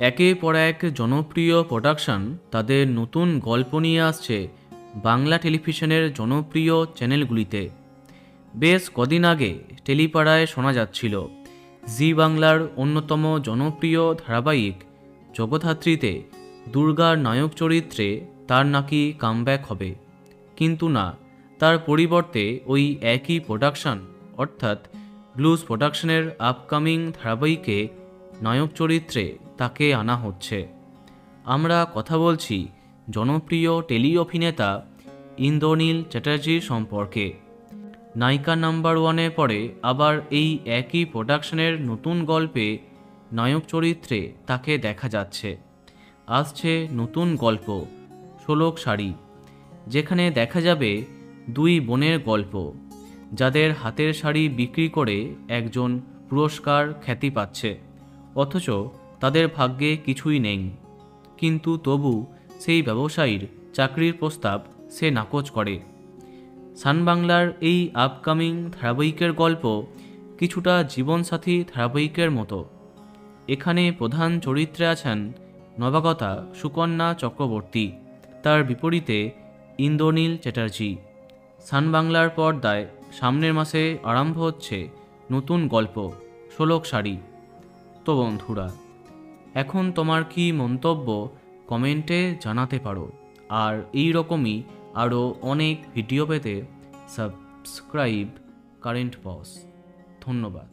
একের পর এক জনপ্রিয় প্রোডাকশন তাদের নতুন গল্প নিয়ে আসছে বাংলা টেলিভিশনের জনপ্রিয় চ্যানেলগুলিতে। বেশ কদিন আগে টেলিপাড়ায় শোনা যাচ্ছিল জি বাংলার অন্যতম জনপ্রিয় ধারাবাহিক জগদ্ধাত্রীতে দুর্গার নায়ক চরিত্রে তার নাকি কামব্যাক হবে। কিন্তু না, তার পরিবর্তে ওই একই প্রোডাকশন অর্থাৎ ব্লুজ প্রোডাকশনের আপকামিং ধারাবাহিকে নায়ক চরিত্রে তাকে আনা হচ্ছে। আমরা কথা বলছি জনপ্রিয় টেলি অভিনেতা ইন্দ্রনীল চ্যাটার্জির সম্পর্কে। নায়িকা নাম্বার 1-এর পরে আবার এই একই প্রোডাকশনের নতুন গল্পে নায়ক চরিত্রে তাকে দেখা যাচ্ছে। আসছে নতুন গল্প শোলক শাড়ি, যেখানে দেখা যাবে দুই বোনের গল্প যাদের হাতের শাড়ি বিক্রি করে একজন পুরস্কার খ্যাতি পাচ্ছে, অথচ তাদের ভাগ্যে কিছুই নেই। কিন্তু তবু সেই ব্যবসায়ীর চাকরির প্রস্তাব সে নাকচ করে। সান বাংলার এই আপকামিং ধারাবাহিকের গল্প কিছুটা জীবনসাথী ধারাবাহিকের মতো। এখানে প্রধান চরিত্রে আছেন নবাগতা সুকন্যা চক্রবর্তী, তার বিপরীতে ইন্দ্রনীল চ্যাটার্জি। সান বাংলার পর্দায় সামনের মাসে আরম্ভ হচ্ছে নতুন গল্প শোলক শাড়ি। তো বন্ধুরা, এখন তোমার কি মন্তব্য কমেন্টে জানাতে পারো। আর এই রকমই আরও অনেক ভিডিও পেতে সাবস্ক্রাইব কারেন্ট বস। ধন্যবাদ।